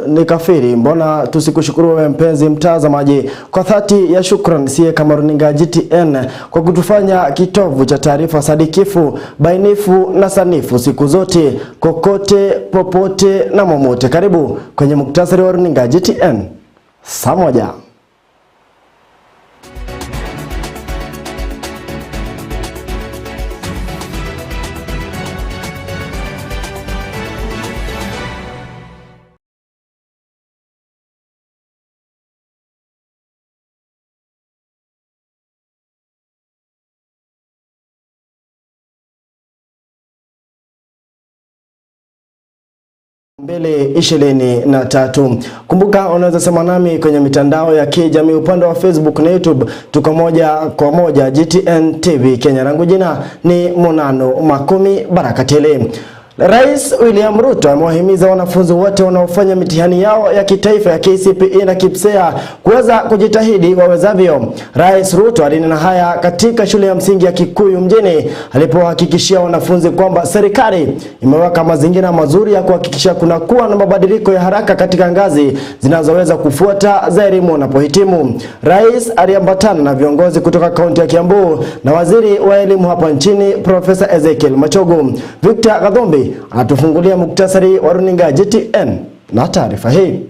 Ni kafiri, mbona tusikushukuru wewe mpenzi mtazamaji? Kwa dhati ya shukrani siye kama runinga GTN kwa kutufanya kitovu cha taarifa sadikifu, bainifu na sanifu siku zote, kokote, popote na momote. Karibu kwenye muktasari wa runinga GTN Saa Moja. Mbele 23. Kumbuka unaweza sema nami kwenye mitandao ya kijamii upande wa Facebook na YouTube. Tuko moja kwa moja GTN TV Kenya. Langu jina ni Munanu Makumi, baraka tele. Rais William Ruto amewahimiza wanafunzi wote wanaofanya mitihani yao ya kitaifa ya KCPE na KPSEA kuweza kujitahidi wawezavyo. Rais Ruto alinena haya katika shule ya msingi ya Kikuyu mjini alipohakikishia wanafunzi kwamba serikali imeweka mazingira mazuri ya kuhakikisha kuna kuwa na mabadiliko ya haraka katika ngazi zinazoweza kufuata za elimu wanapohitimu. Rais aliambatana na viongozi kutoka kaunti ya Kiambu na waziri wa elimu hapa nchini Profesa Ezekiel Machogu. Victor Gadhombi atufungulia muktasari wa runinga GTN na taarifa hii.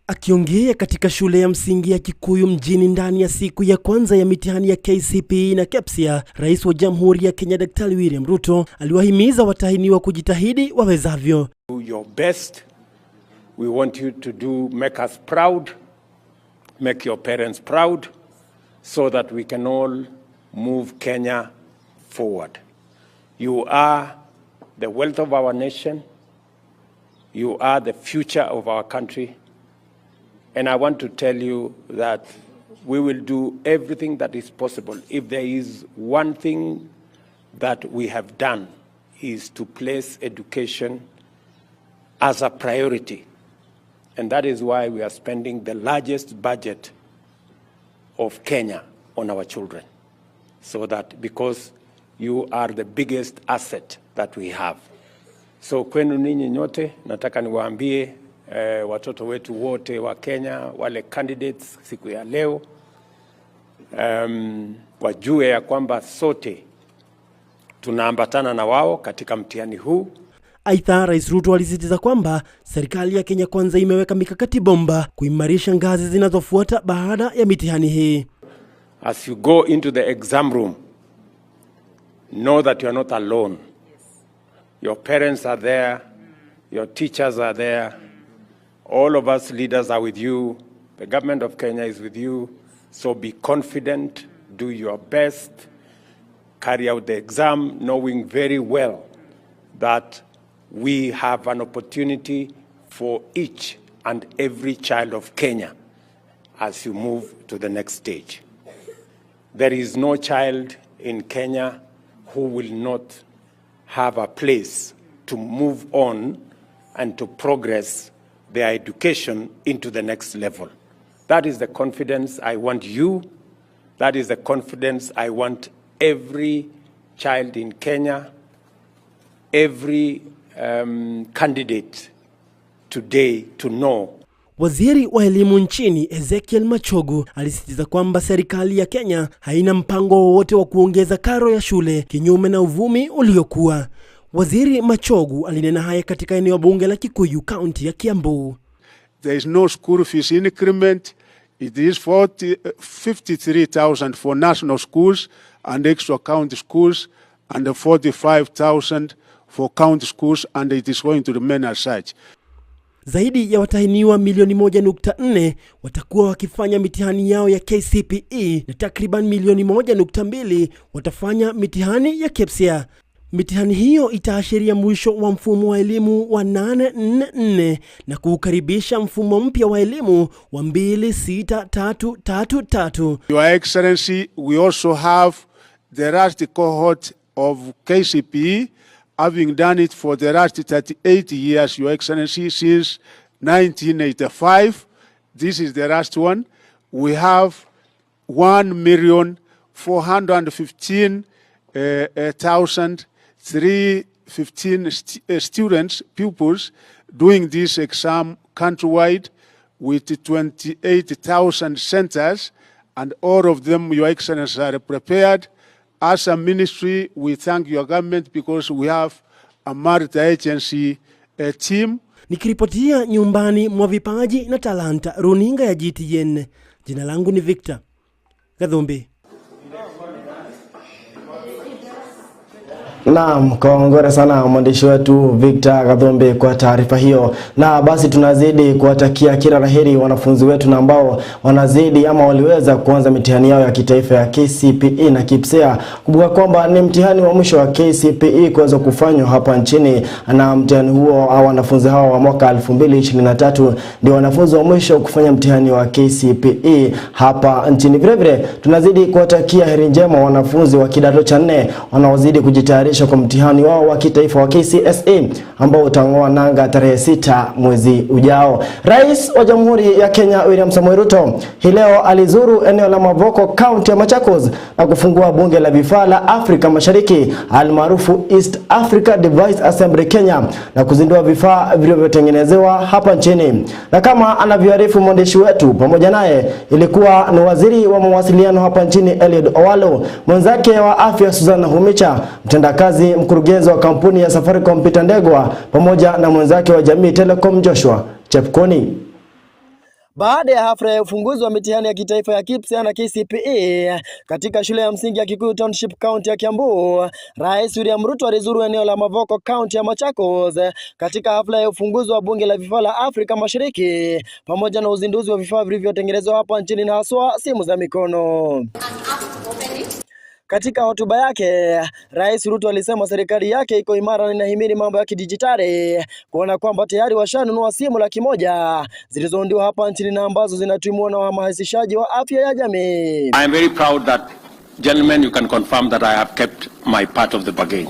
Akiongea katika shule ya msingi ya Kikuyu mjini ndani ya siku ya kwanza ya mitihani ya KCPE na KPSEA, Rais wa Jamhuri ya Kenya Daktari William Ruto aliwahimiza watahiniwa kujitahidi wawezavyo. Do your best. We want you to make us proud, make your parents proud, so that we can all move Kenya forward. You are the wealth of our nation. You are the future of our country. And I want to tell you that we will do everything that is possible. If there is one thing that we have done is to place education as a priority. And that is why we are spending the largest budget of Kenya on our children. So that because you are the biggest asset that we have. So kwenu ninyi nyote nataka niwaambie watoto wetu wote wa Kenya, wale candidates siku ya leo, wajue ya kwamba sote tunaambatana na wao katika mtihani huu. Aidha, Rais Ruto alisisitiza kwamba serikali ya Kenya Kwanza imeweka mikakati bomba kuimarisha ngazi zinazofuata baada ya mitihani hii. As you go into the exam room, know that you are not alone. Your parents are there. Your teachers are there. All of us leaders are with you. The government of Kenya is with you. So be confident. Do your best. Carry out the exam, knowing very well that we have an opportunity for each and every child of Kenya as you move to the next stage. There is no child in Kenya who will not have a place to move on and to progress their education into the next level. That is the confidence I want you. That is the confidence I want every child in Kenya, every candidate today to know. Waziri wa elimu nchini Ezekiel Machogu alisisitiza kwamba serikali ya Kenya haina mpango wowote wa kuongeza karo ya shule kinyume na uvumi uliokuwa. Waziri Machogu alinena haya katika eneo bunge la Kikuyu, kaunti ya Kiambu. There is no school fees increment. It is 53,000 for national schools and extra county schools and 45,000 for county schools, and it is going to remain as such. Zaidi ya watahiniwa milioni 1.4 watakuwa wakifanya mitihani yao ya KCPE na takriban milioni 1.2 watafanya mitihani ya KPSEA. Mitihani hiyo itaashiria mwisho wa mfumo wa elimu wa 844 na kukaribisha mfumo mpya wa elimu wa 26333. Your Excellency, we also have the last cohort of KCPE, having done it for the last 38 years, Your Excellency, since 1985. This is the last one. We have 1,415,000 15 students, pupils, doing this exam countrywide with 28,000 centers, and all of them, Your Excellency, are prepared. As a ministry, we thank your government because we have a multi-agency team. Nikiripotia nyumbani mwa vipaji na talanta, runinga ya GTN, jina langu ni Victor Gadhumbi. Naam, kongore sana mwandishi wetu Victor Gadhumbi kwa taarifa hiyo. Na basi tunazidi kuwatakia kila laheri wanafunzi wetu na ambao wanazidi ama waliweza kuanza mitihani yao ya kitaifa ya KCPE na KPSEA. Kumbuka kwamba ni mtihani wa mwisho wa KCPE kuweza kufanywa hapa nchini, na mtihani huo wanafunzi hao wa mwaka 2023 ndio wanafunzi wa mwisho kufanya mtihani wa KCPE hapa nchini. Vile vile tunazidi kuwatakia heri njema wanafunzi wa kidato cha 4 wanaozidi kujitayarisha kwa mtihani wao wa kitaifa wa KCSE ambao utang'oa nanga tarehe 6 mwezi ujao. Rais wa Jamhuri ya Kenya William Samoei Ruto hii leo alizuru eneo la Mavoko, kaunti ya Machakos, na kufungua bunge la vifaa la Afrika Mashariki almaarufu East Africa Device Assembly Kenya, na kuzindua vifaa vilivyotengenezewa hapa nchini. Na kama anavyoarifu mwandishi wetu pamoja naye, ilikuwa ni waziri wa mawasiliano hapa nchini Eliud Owalo, mwenzake wa afya Susanna Humicha, mtendakazi mkurugenzi wa kampuni ya Safaricom Peter Ndegwa, pamoja na mwenzake wa Jamii Telecom Joshua Chepkoni. Baada ya hafla ya ufunguzi wa mitihani ya kitaifa ya KPSEA na KCPE katika shule ya msingi ya Kikuyu Township County ya Kiambu, Rais William Ruto alizuru eneo la Mavoko, County ya Machakos katika hafla ya ufunguzi wa bunge la vifaa la Afrika Mashariki pamoja na uzinduzi wa vifaa vilivyotengenezwa hapa nchini na haswa simu za mikono. Katika hotuba yake, Rais Ruto alisema serikali yake iko imara na inahimili mambo ya kidijitali, kuona kwamba tayari washanunua simu 100,000 zilizoundiwa hapa nchini na ambazo zinatumiwa na wahamasishaji wa afya ya jamii. I am very proud that, gentlemen, you can confirm that I have kept my part of the bargain.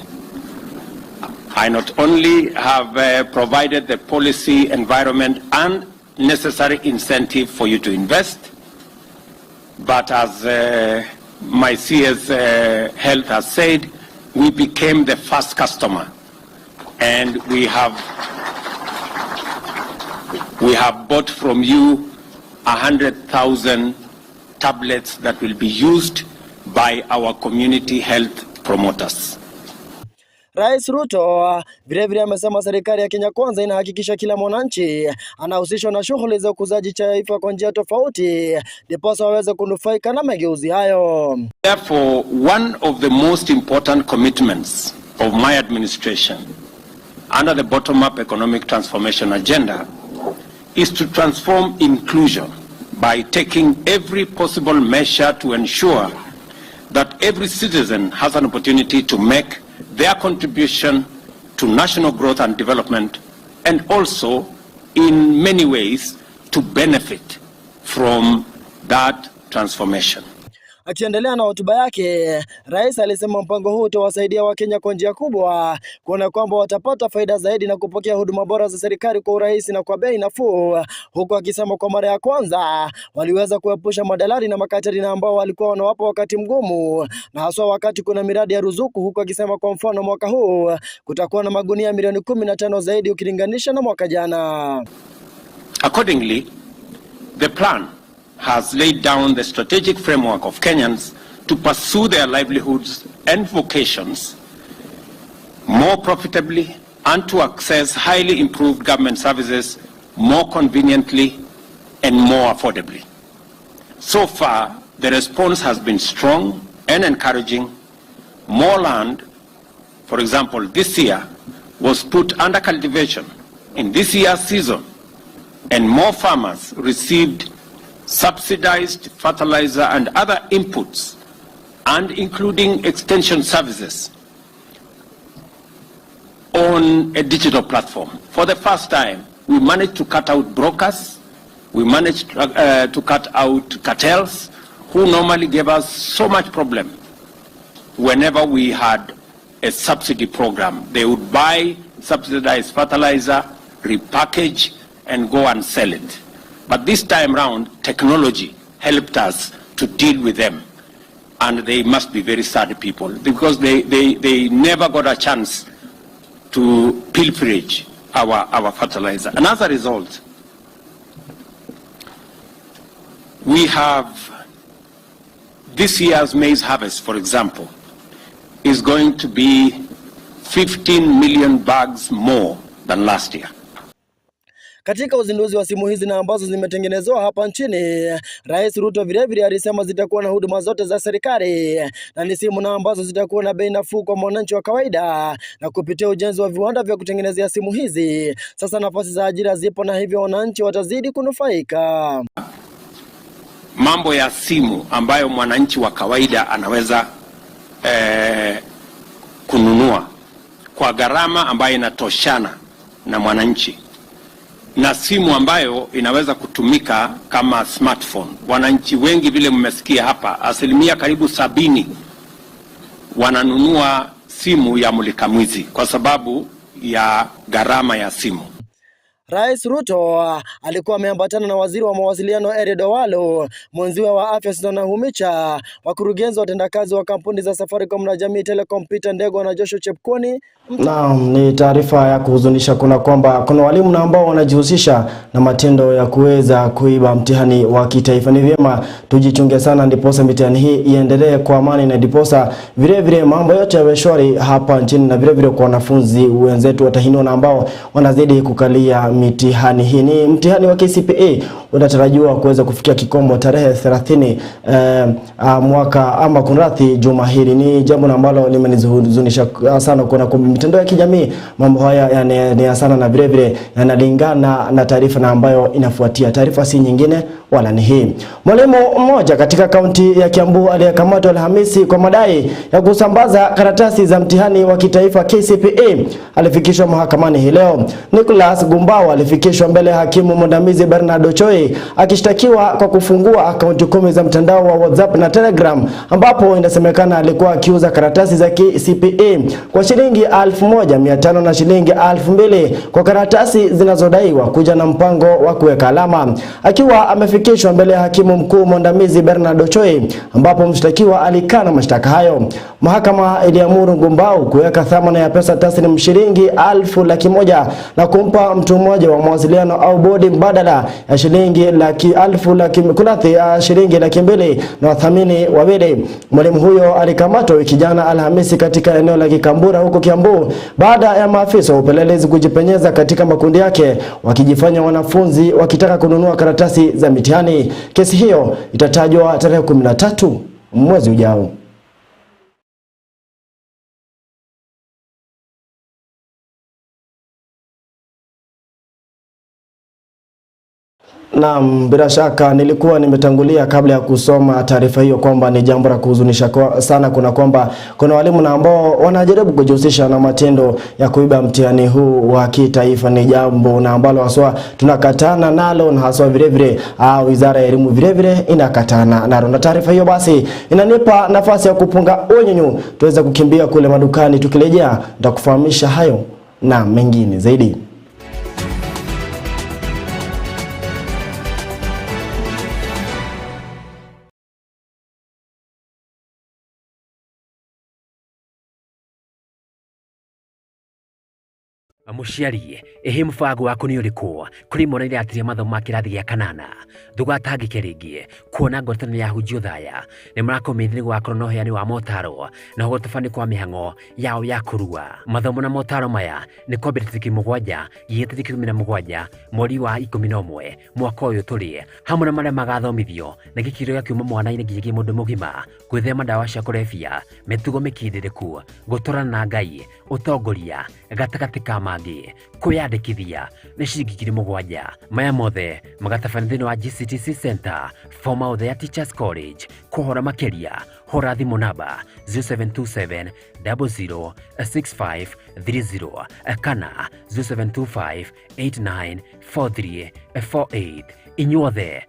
I not only have provided the policy environment and necessary incentive for you to invest, but as my CS Health has said, we became the first customer, and we have bought from you 100,000 tablets that will be used by our community health promoters. Rais Ruto vilevile amesema serikali ya Kenya Kwanza inahakikisha kila mwananchi anahusishwa na shughuli za ukuzaji taifa kwa njia tofauti ndiposa waweze kunufaika na mageuzi hayo. Therefore, one of the most important commitments of my administration under the bottom-up economic transformation agenda is to transform inclusion by taking every possible measure to ensure that every citizen has an opportunity to make their contribution to national growth and development, and also in many ways to benefit from that transformation. Akiendelea na hotuba yake, Rais alisema mpango huu utawasaidia Wakenya kwa njia kubwa kuona kwamba watapata faida zaidi na kupokea huduma bora za serikali kwa urahisi na kwa bei nafuu, huku akisema kwa mara ya kwanza waliweza kuepusha madalali na makatili na ambao walikuwa wanawapa wakati mgumu, na haswa wakati kuna miradi ya ruzuku, huku akisema kwa mfano mwaka huu kutakuwa na magunia milioni 15 zaidi ukilinganisha na mwaka jana. Accordingly, the plan has laid down the strategic framework of Kenyans to pursue their livelihoods and vocations more profitably and to access highly improved government services more conveniently and more affordably. So far, the response has been strong and encouraging. More land, for example, this year, was put under cultivation in this year's season, and more farmers received subsidized fertilizer and other inputs, and including extension services on a digital platform. For the first time, we managed to cut out brokers, we managed to cut out cartels who normally gave us so much problem whenever we had a subsidy program. They would buy subsidized fertilizer, repackage, and go and sell it. But this time round, technology helped us to deal with them. And they must be very sad people because they never got a chance to pilferage our fertilizer. And as a result, we have this year's maize harvest, for example, is going to be 15 million bags more than last year. Katika uzinduzi wa simu hizi na ambazo zimetengenezwa hapa nchini, Rais Ruto vilevile alisema zitakuwa na huduma zote za serikali na ni simu na ambazo zitakuwa na bei nafuu kwa mwananchi wa kawaida, na kupitia ujenzi wa viwanda vya kutengenezea simu hizi, sasa nafasi za ajira zipo na hivyo wananchi watazidi kunufaika. Mambo ya simu ambayo mwananchi wa kawaida anaweza kununua kwa gharama ambayo inatoshana na mwananchi, na simu ambayo inaweza kutumika kama smartphone. Wananchi wengi vile mmesikia hapa, asilimia karibu 70 wananunua simu ya mulikamwizi kwa sababu ya gharama ya simu. Rais Ruto alikuwa ameambatana na waziri wa mawasiliano Eric Owalo, mwenziwe wa afya Susan Humicha, wakurugenzi watendakazi wa kampuni za Safaricom na Jamii Telecom Peter Ndego na Joshua Chepkwony. Naam, ni taarifa ya kuhuzunisha kwamba kuna walimu na ambao wanajihusisha na matendo ya kuweza kuiba mtihani wa kitaifa. Ni vyema tujichunge sana ndiposa mitihani hii iendelee kwa amani na ndiposa vile mambo yote yawe shwari hapa nchini, na vile kwa wanafunzi wenzetu watahiniwa na ambao wanazidi kukalia mitihani hii. Ni mtihani wa KCPE unatarajiwa kuweza kufikia kikomo tarehe 30 mwaka ama kunrathi juma hili. Ni jambo ambalo limenihuzunisha sana kuona kwa mitandao ya kijamii mambo haya ni sana, na vile yanalingana na taarifa na ambayo inafuatia. Taarifa si nyingine wala ni hii. Mwalimu mmoja katika kaunti ya Kiambu aliyekamatwa Alhamisi kwa madai ya kusambaza karatasi za mtihani wa kitaifa KCPE alifikishwa mahakamani hii leo. Nicholas Gumbao alifikishwa mbele ya hakimu mwandamizi Bernard Ochoi akishtakiwa kwa kufungua akaunti 10 za mtandao wa WhatsApp na Telegram, ambapo inasemekana alikuwa akiuza karatasi za KCPE kwa shilingi 1,500 na shilingi 2,000 kwa karatasi zinazodaiwa kuja na mpango wa kuweka alama. Akiwa amefikishwa mbele ya hakimu mkuu mwandamizi Bernard Ochoi, ambapo mshtakiwa alikana mashtaka hayo. Mahakama iliamuru Gumbao kuweka thamana ya pesa taslimu shilingi 100,000 na kumpa mtu mmoja wa mawasiliano au bodi mbadala ya shilingi 100,000 shilingi 200,000 na wathamini wawili. Mwalimu huyo alikamatwa wiki jana Alhamisi katika eneo la Kikambura huko Kiambu baada ya maafisa wa upelelezi kujipenyeza katika makundi yake wakijifanya wanafunzi wakitaka kununua karatasi za mitihani. Kesi hiyo itatajwa tarehe 13 mwezi ujao. Naam, bila shaka nilikuwa nimetangulia kabla ya kusoma taarifa hiyo kwamba ni jambo la kuhuzunisha sana kuna walimu na ambao wanajaribu kujihusisha na matendo ya kuiba mtihani huu wa kitaifa. Ni jambo na ambalo haswa tunakatana nalo, na haswa vile Wizara ya Elimu vile inakatana nalo. Na taarifa hiyo basi inanipa nafasi ya kupunga unyunyu tuweza kukimbia kule madukani. Tukirejea nitakufahamisha hayo na mengine zaidi. Muciari ehe mubango waku ni urikuo kuri mwana ire atiria mathomo ma kirathi gĩa 8 ndugatangĩke rĩngĩ kuona ngwatanĩro ya hunjio thaya nĩ mũrakomithia gwakorwo na ũheani wa motaro na gũtabania kwa mĩhang'o yao ya kũrua mathomo na motaro maya nĩ kwambĩrĩria tarĩki 7 gĩgĩtarĩki 17 mweri wa 11 mwaka ũyũ tũrĩ hamwe na marĩa magathomithio na gĩkĩro gĩa kiuma mwana-inĩ nginya mũndũ mũgima gwĩthema ndawa cia kũrebia mĩtugo mĩkindĩrĩku gũtwarana na Ngai ũtongoria gatagatĩ ka mangĩ kwĩyandĩkithia nĩ ciringi 7 maya mothe magatabanio thĩinĩ wa GCTC Center former Othaya Teachers College. Kũhora makĩria hora thimũ namba 0727 006530 kana 0725 894348 inyuothe.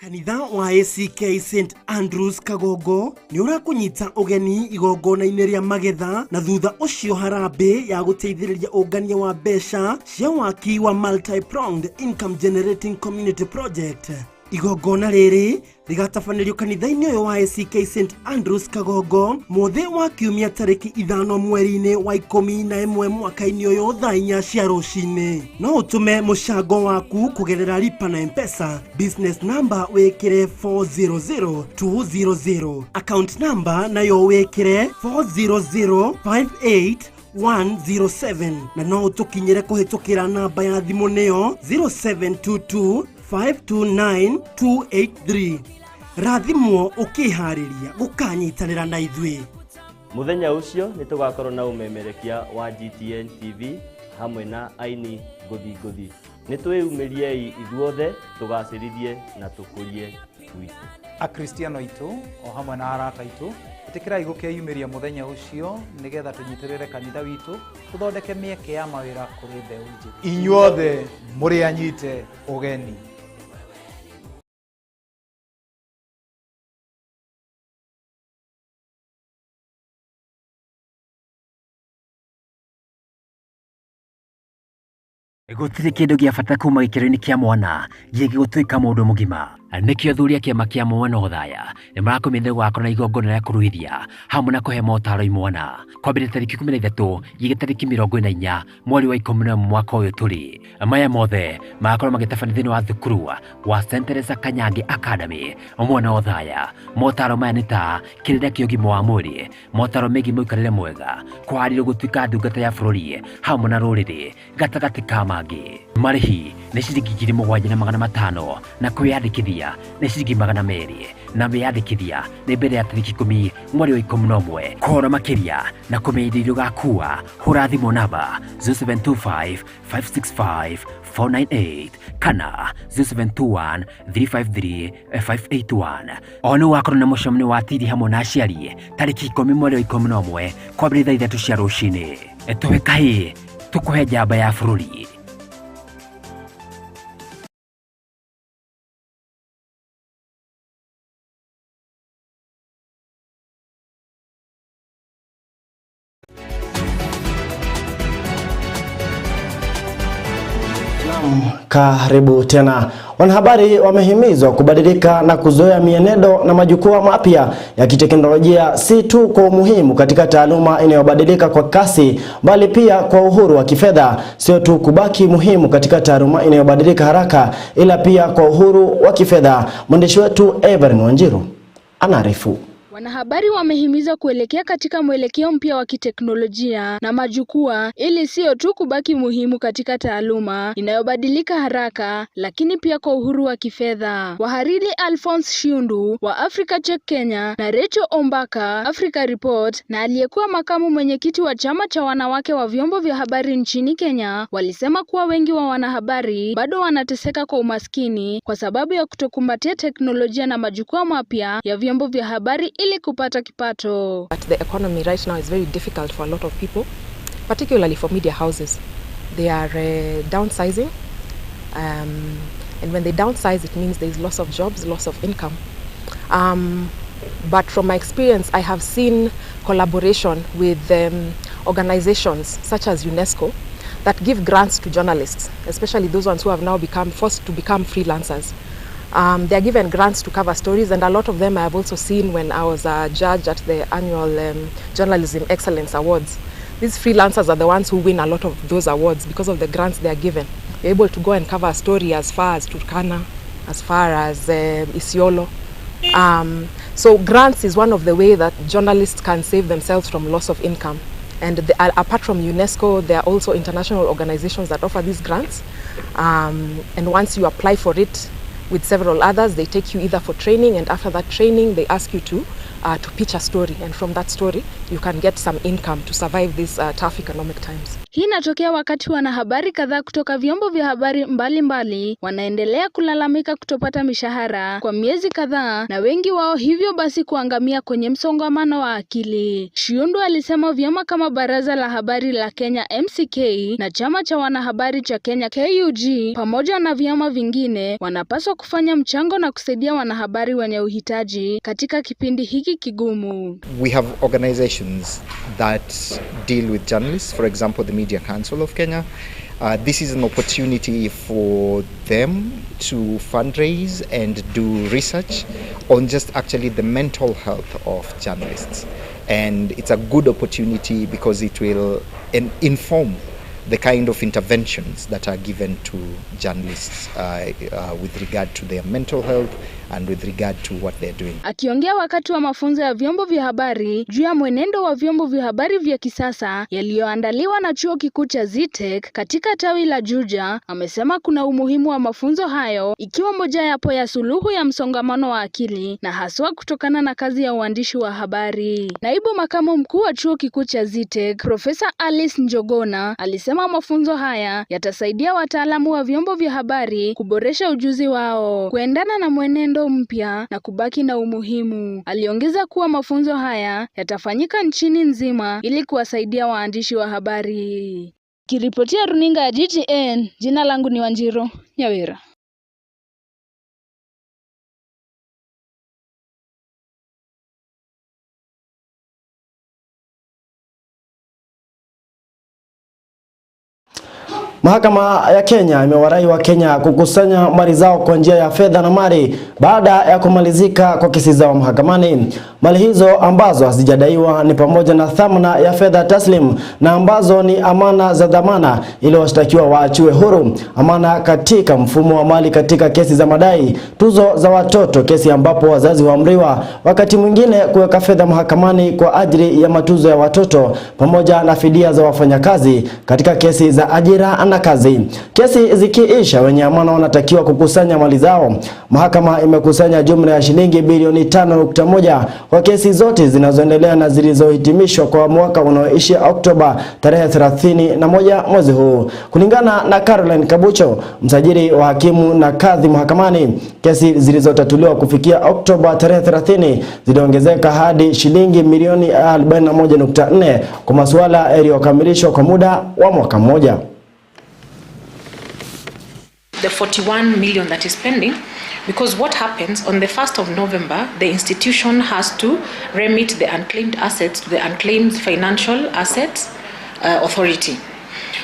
Kanitha wa ACK St Andrews Kagongo ni urakunyita ugeni igongona-inĩ rĩa magetha na thutha ũcio harambe ya gũteithĩrĩria ũngania wa mbeca cia waki wa multi-pronged income generating community project. Igongona rĩrĩ rigatabanĩrio kanitha-inĩ ũyũ wa ACK St Andrews Kagongo mũthĩ wa kiumia tarĩki 5 mweri-inĩ wa 11 mwaka-inĩ ũyũ thaa 4 cia rũcinĩ. No ũtũme mũcango waku kũgerera Lipa na M-Pesa, business number wĩkĩre 400200, account number nayo wĩkĩre 40058107, na no ũtũkinyĩre kũhĩtũkĩra namba ya thimũ nĩyo 0722529283. Rathimwo ũkĩharĩria gũkanyitanĩra na ithuĩ. Muthenya ũcio nĩ tũgakorwo na umemerekia wa GTN TV hamwe na aini ngũthi. Nĩ twĩumĩriei ithuothe tũgacĩrithie na tũkũrie gwitũ. Akristiano itu o hamwe na arata itu ĩtĩkĩrai gũkĩyumĩria muthenya ũcio nĩgetha tũnyitĩrĩre kanitha witũ tũthondeke mĩeke ya mawĩra kũrĩ mbeũ njĩthĩ. Inyuothe mũrĩ anyite ũgeni. Gũtirĩ kĩndũ gĩa bata kuma gĩkĩro-inĩ kĩa mwana gĩgũtuĩka mũndũ mũgima. Nĩkĩo athuri a kĩama kĩa Moja Naye nĩ marakũmĩthĩ gũgakorwo na igongona rĩa kũruithia hamwe na kũhe motaro imwana kwambĩrĩria tarĩki 13 nginya tarĩki 24 mweri wa 11 mwaka ũyũ tũrĩ. Maya mothe magakorwo magĩtabanio thĩinĩ wa thukuru wa St Teresa Kanyange Academy Moja Naye. Motaro maya nĩ ta kĩrĩra kĩa ũgima wa mwĩrĩ, motaro megiĩ mũikarĩre mwega, kũharĩrĩrio gũtuĩka ndungata ya bũrũri hamwe na rũrĩrĩ gatagatĩ ka mangĩ. Marĩhi nĩ ciringi 7,500 na kwĩyandĩkithia nĩ ciringi 200 na wĩyandĩkithia nĩ mbere ya tarĩki 10 mweri wa 11. Kũhoro makĩria na kũmenyithia indo gakua hũra thimũ namba 0725565498 kana 0721353581. O nĩ wakorwo na mũcemanio wa tiri hamwe na aciari tarĩki 10 mweri wa 11 kwambĩrĩria thaa 3 cia rũcinĩ. Tũhe kahĩ tũkũhe njamba ya bũrũri. Karibu tena. Wanahabari wamehimizwa kubadilika na kuzoea mienendo na majukwaa mapya ya kiteknolojia, si tu kwa umuhimu katika taaluma inayobadilika kwa kasi, bali pia kwa uhuru wa kifedha. Sio tu kubaki muhimu katika taaluma inayobadilika haraka, ila pia kwa uhuru wa kifedha. Mwandishi wetu Evelyn Wanjiru anaarifu. Wanahabari wamehimizwa kuelekea katika mwelekeo mpya wa kiteknolojia na majukwaa ili sio tu kubaki muhimu katika taaluma inayobadilika haraka, lakini pia kwa uhuru wa kifedha. Wahariri Alphonse Shiundu wa Africa Check Kenya na Rachel Ombaka Africa Report na aliyekuwa makamu mwenyekiti wa chama cha wanawake wa vyombo vya habari nchini Kenya walisema kuwa wengi wa wanahabari bado wanateseka kwa umaskini kwa sababu ya kutokumbatia teknolojia na majukwaa mapya ya vyombo vya habari ili kupata kipato. But the economy right now is very difficult for a lot of people, particularly for media houses. They are downsizing, and when they downsize, it means there is loss of jobs, loss of income. But from my experience, I have seen collaboration with organizations such as UNESCO that give grants to journalists, especially those ones who have now become forced to become freelancers. They are given grants to cover stories, and a lot of them I have also seen when I was a judge at the annual Journalism Excellence Awards. These freelancers are the ones who win a lot of those awards because of the grants they are given. They're able to go and cover a story as far as Turkana, as far as Isiolo. So grants is one of the ways that journalists can save themselves from loss of income. And apart from UNESCO, there are also international organizations that offer these grants. And once you apply for it, with several others, they take you either for training, and after that training they ask you to pitch a story, and from that story you can get some income to survive these tough economic times. Hii inatokea wakati wanahabari kadhaa kutoka vyombo vya habari mbalimbali wanaendelea kulalamika kutopata mishahara kwa miezi kadhaa, na wengi wao hivyo basi kuangamia kwenye msongamano wa akili. Shiundu alisema vyama kama Baraza la Habari la Kenya MCK na Chama cha Wanahabari cha Kenya KUG pamoja na vyama vingine wanapaswa kufanya mchango na kusaidia wanahabari wenye uhitaji katika kipindi hiki kigumu. We have organizations that deal with journalists, for example the Media Council of Kenya. This is an opportunity for them to fundraise and do research on just actually the mental health of journalists. And it's a good opportunity because it will inform the kind of interventions that are given to journalists with regard to their mental health and with regard to what they're doing. Akiongea wakati wa mafunzo ya vyombo vya habari juu ya mwenendo wa vyombo vya habari vya kisasa yaliyoandaliwa na chuo kikuu cha Zitech katika tawi la Juja, amesema kuna umuhimu wa mafunzo hayo ikiwa moja yapo ya suluhu ya msongamano wa akili na haswa kutokana na kazi ya uandishi wa habari. Naibu makamu mkuu wa chuo kikuu cha Zitech, Profesa Alice Njogona, alisema mafunzo haya yatasaidia wataalamu wa vyombo vya habari kuboresha ujuzi wao kuendana na mwenendo mpya na kubaki na umuhimu. Aliongeza kuwa mafunzo haya yatafanyika nchini nzima ili kuwasaidia waandishi wa habari. Kiripotia runinga ya GTN, jina langu ni Wanjiro Nyawera. Mahakama ya Kenya imewarai wa Kenya kukusanya mali zao kwa njia ya fedha na mali baada ya kumalizika kwa kesi zao mahakamani. Mali hizo ambazo hazijadaiwa ni pamoja na thamana ya fedha taslim na ambazo ni amana za dhamana ili washtakiwa waachiwe huru, amana katika mfumo wa mali katika kesi za madai, tuzo za watoto, kesi ambapo wazazi huamriwa wakati mwingine kuweka fedha mahakamani kwa ajili ya matuzo ya watoto, pamoja na fidia za wafanyakazi katika kesi za ajira na kazi. Kesi zikiisha, wenye amana wanatakiwa kukusanya mali zao. Mahakama imekusanya jumla ya shilingi bilioni 5.1 kwa kesi zote zinazoendelea na zilizohitimishwa kwa mwaka unaoishia Oktoba tarehe 31 mwezi huu. Kulingana na Caroline Kabucho, msajili wa hakimu na kadhi mahakamani, kesi zilizotatuliwa kufikia Oktoba tarehe 30 ziliongezeka hadi shilingi milioni 41.4 kwa masuala yaliyokamilishwa kwa muda wa mwaka mmoja. The 41 million that is pending, because what happens on the 1st of November, the institution has to remit the unclaimed assets to the Unclaimed Financial Assets Authority.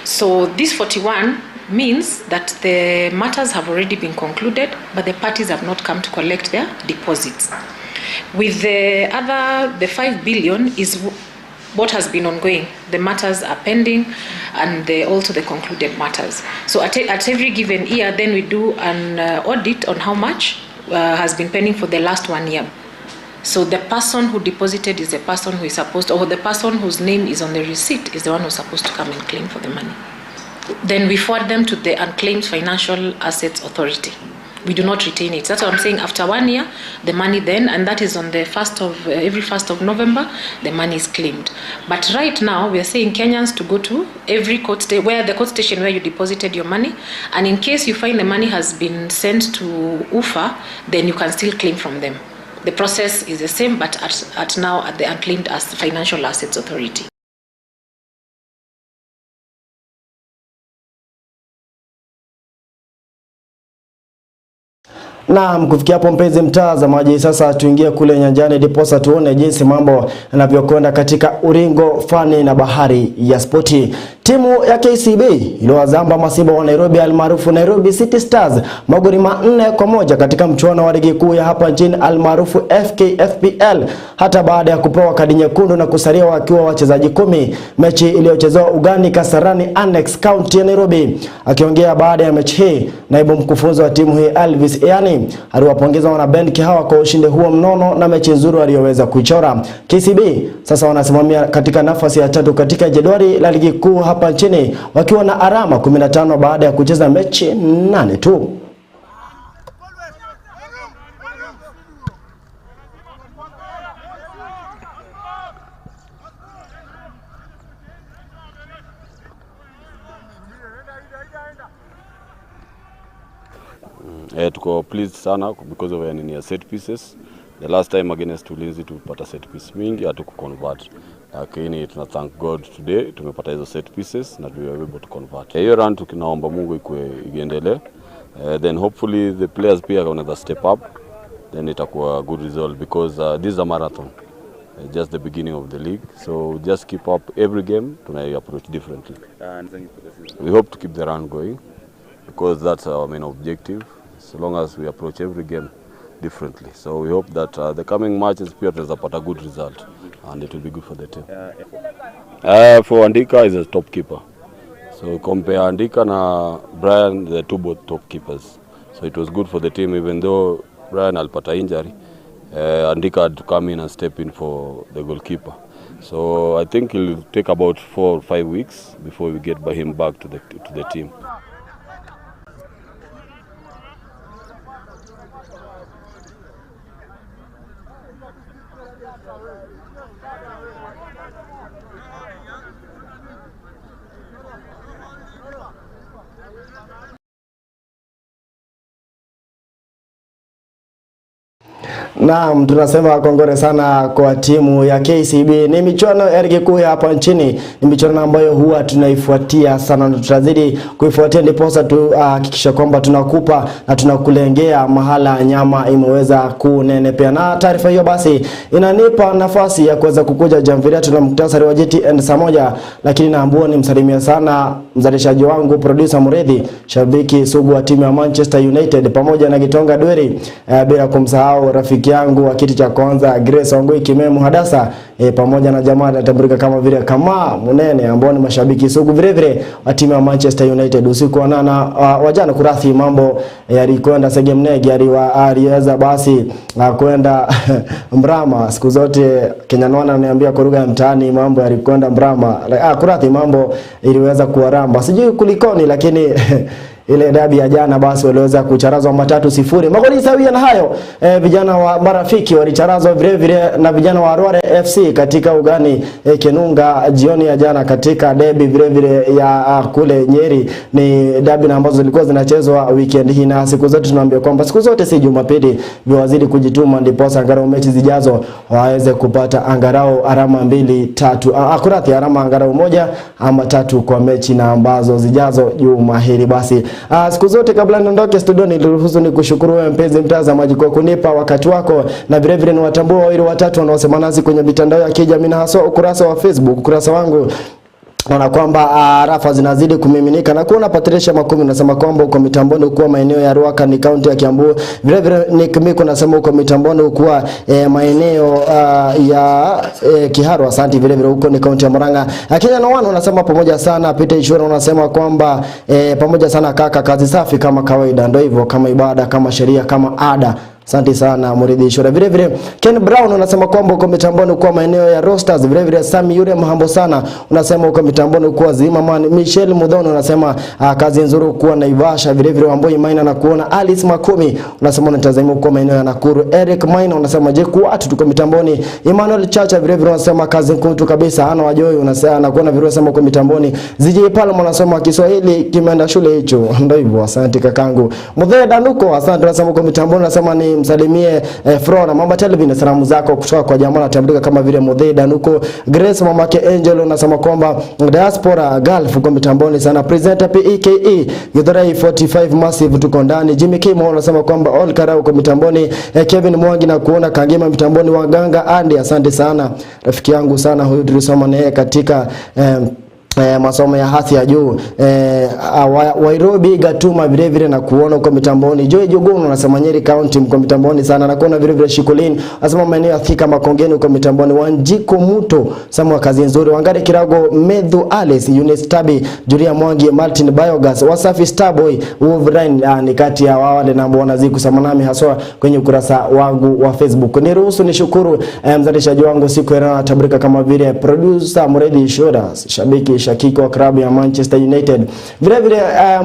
So this 41 means that the matters have already been concluded, but the parties have not come to collect their deposits. With the 5 billion is what has been ongoing. The matters are pending, and also the concluded matters. So at every given year, then we do an audit on how much has been pending for the last 1 year. So the person who deposited is the person who is supposed to, or the person whose name is on the receipt is the one who's supposed to come and claim for the money. Then we forward them to the Unclaimed Financial Assets Authority. We do not retain it. That's what I'm saying. After 1 year, the money then, and that is on the every 1st of November, the money is claimed. But right now, we are saying Kenyans to go to every court station, the court station where you deposited your money, and in case you find the money has been sent to UFA, then you can still claim from them. The process is the same, but now at the Unclaimed Financial Assets Authority. Na kufikia hapo mpenzi mtazamaji, sasa tuingie kule nyanjani diposa tuone jinsi mambo yanavyokwenda katika uringo, fani na bahari ya spoti. Timu ya KCB iliwazamba masiba wa Nairobi almaarufu Nairobi City Stars magoli 4-1 katika mchuano wa ligi kuu ya hapa nchini almaarufu FKFPL, hata baada ya kupewa kadi nyekundu na kusalia wakiwa wachezaji 10, mechi iliyochezwa ugani Kasarani Annex County ya Nairobi. Akiongea baada ya mechi hii, naibu mkufunzi wa timu hii Elvis Eani aliwapongeza wanabenki hawa kwa ushindi huo mnono na mechi nzuri waliyoweza kuichora. KCB sasa wanasimamia katika nafasi ya 3 katika jedwali la ligi kuu hapa nchini wakiwa na alama 15 baada ya kucheza mechi 8 tu. Tuko pleased sana because of any set pieces. The last time against Ulinzi tupata set piece mingi hatukuconvert. Lakini tuna thank God today tumepata hizo set pieces na we were able to convert. Hiyo run tukinaomba Mungu iendelee. Then hopefully the players pia wanaweza step up. Then itakuwa a good result because this is a marathon. Just the beginning of the league. So just keep up every game tuna approach differently. We hope to keep the run going because that's our main objective. so long as we approach every game differently. So we hope that the coming matches pia tutapata good result and it will be good for the team. For Andika is a top keeper. So compare Andika na Brian, the two both top keepers. So it was good for the team, even though Brian alipata injury. Andika had to come in and step in for the goalkeeper. So I think it'll take about 4 or 5 weeks before we get him back to the team. Naam, tunasema kongore sana kwa timu ya KCB. Ni michuano ya ligi kuu hapa nchini. Ni michuano ambayo huwa tunaifuatia sana na tutazidi kuifuatia ndiposa hakikisha kwamba tunakupa na tunakulengea mahala nyama imeweza kunenepea. Na taarifa hiyo basi inanipa nafasi ya kuweza kukuja jamviria tuna muktasari wa Gtn Saa Moja, lakini naambua nimsalimia sana mzalishaji wangu producer Muredhi, shabiki sugu wa timu ya Manchester United pamoja na Gitonga Dweri, bila kumsahau rafiki yangu wa kiti cha kwanza Grace Wangui Kimemu Hadasa, pamoja na jamaa anatambulika kama vile kama Munene ambao ni mashabiki sugu vile vile wa timu ya Manchester United. Usiku wa wajana kurathi mambo yalikwenda segemnegi, aliweza basi kwenda mrama. Siku zote Kenya Nwana ananiambia kwa lugha ya mtaani mambo yalikwenda mrama, kurathi mambo iliweza kuwaramba, sijui kulikoni, lakini ile dabi ya jana basi waliweza kucharazwa 3-0. Magoli sawia na hayo, vijana wa Marafiki walicharazwa vile vile na vijana wa Rware FC katika ugani Kenunga jioni ya jana katika derby vile vile ya kule Nyeri. Ni dabi na ambazo zilikuwa zinachezwa weekend hii, na siku zote tunaambia kwamba siku zote si Jumapili, viwazidi kujituma ndipo angarao mechi zijazo waweze kupata angarao alama 2-3, akurati alama angarao 1 ama 3 kwa mechi na ambazo zijazo juma hili. Basi siku zote kabla niondoke studio niliruhusu nikushukuru wewe mpenzi mtazamaji kwa kunipa wakati wako, na vile vile niwatambua wawili watatu wanaosema nasi kwenye mitandao ya kijamii na hasa ukurasa wa Facebook, ukurasa wangu. Naona kwamba rafa zinazidi kumiminika na kuona Patricia Makumi unasema kwamba uko mitamboni ukuwa maeneo ya Ruaka ni kaunti ya Kiambu. Vile vile Nick Miko unasema uko mitamboni ukuwa maeneo ya Kiharu, asante. Vile vile uko ni kaunti ya Murang'a. Kenya na wana unasema pamoja sana. Peter Ishwara unasema kwamba pamoja sana kaka, kazi safi kama kawaida, ndio hivyo, kama ibada, kama sheria, kama ada. Asante sana Muridhi Ishura. Vile vile Ken Brown unasema kwamba uko mitamboni kwa maeneo ya Rosters. Vile vile Sami Yure Mahambo sana unasema uko mitamboni kwa Zimmerman. Michelle Mudhono unasema kazi nzuri kwa Naivasha. Vile vile Wamboi Maina na kuona Alice Makumi unasema unatazamia kwa maeneo ya Nakuru. Eric Maina unasema je kwa watu tuko mitamboni. Emmanuel Chacha vile vile unasema kazi nkuntu kabisa. Ana Wajoi unasema anakuona vile unasema uko mitamboni. Ziji Palma unasema Kiswahili kimeenda shule hicho. Ndio hivyo, asante kakangu. Mudhe Danuko asante unasema uko mitamboni, unasema ni msalimie Flora Mama Television, salamu zako kutoka kwa jamaa anatambulika kama vile Mudhe Danuko. Grace mamake Angel unasema kwamba diaspora Gulf kwa mitamboni sana. Presenter PEKE Githurai 45 massive tuko ndani. Jimmy Kimo unasema kwamba all karao kwa mitamboni. Kevin Mwangi na kuona Kangema mitamboni. Waganga Andy asante sana rafiki yangu sana huyu tulisoma naye katika masomo ya hasi ya juu. Wairobi Gatuma vile vile na kuona uko mitamboni. Joy Jogono unasema Nyeri County mko mitamboni sana na kuona vile vile Shikolin asema maeneo ya Thika Makongeni uko mitamboni. Wanjiko Muto samu kazi nzuri. Wangari Kirago Medhu Alice Eunice Tabi Julia Mwangi Martin Biogas Wasafi Starboy Wolverine ni kati ya wale na mbona ziku samanami haswa kwenye ukurasa wangu wa Facebook. Niruhusu nishukuru mzalishaji wangu siku ya tabrika kama vile producer Muredhi Ishura, shabiki shakiki wa klabu ya Manchester United. Vile vile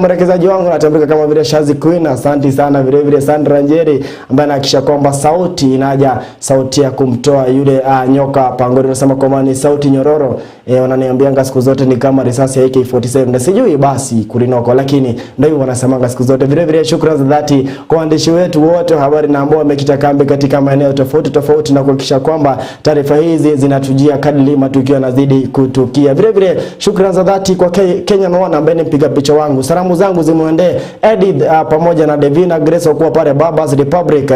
mrekezaji wangu anatambulika kama vile Shazi Queen, asante sana. Vile vile Sandra Njeri ambaye anahakisha kwamba sauti inaja, sauti ya kumtoa yule nyoka pangoni, nasema kwamba ni sauti nyororo. Wananiambianga siku zote ni kama risasi ya AK47 na sijui basi kulinoko, lakini ndio hivyo wanasemanga siku zote. Vile vile shukrani za dhati kwa waandishi wetu wote habari na ambao wamekita kambi katika maeneo tofauti tofauti na kuhakikisha kwamba taarifa hizi zinatujia kadri matukio yanazidi kutukia. Vile vile Shukrani za dhati kwa Kenya Noana ambaye ni mpiga picha wangu. Salamu zangu zimuendee Edith pamoja na Devina Grace kwa pale Babas Republic.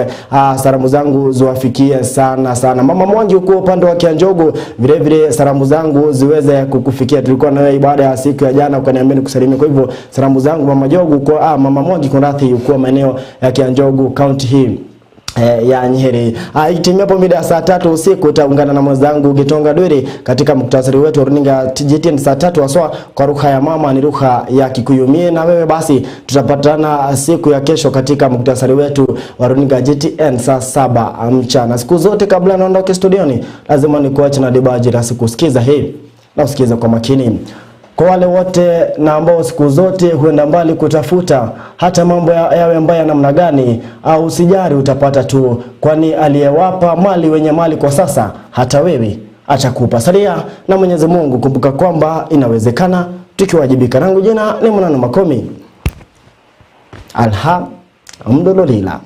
Salamu zangu ziwafikie sana sana. Mama Mwangi uko upande wa Kianjogo, vile vile salamu zangu ziweze kukufikia. Tulikuwa na wewe ibada ya siku ya jana ukaniambia kusalimia. Kwa hivyo salamu zangu Mama Jogo kwa Mama Mwangi kunrathi uko maeneo ya Kianjogo county hii ya Nyeri. Itimia hapo mida ya saa 3 usiku utaungana na mwenzangu Gitonga Dweri katika muktasari wetu wa runinga Gtn saa 3 aswa kwa lugha ya mama ni lugha ya Kikuyu. Mie na wewe basi tutapatana siku ya kesho katika muktasari wetu wa runinga Gtn saa 7 mchana. Siku zote kabla naondoke studioni lazima nikuache na dibaji la sikusikiza hii na usikiza kwa makini. Kwa wale wote na ambao siku zote huenda mbali kutafuta hata mambo yawe mbaya namna gani, au usijari utapata tu, kwani aliyewapa mali wenye mali kwa sasa hata wewe atakupa. Salia na Mwenyezi Mungu, kumbuka kwamba inawezekana tukiwajibika. Langu jina ni Munanu Makumi. Alhamdulillah.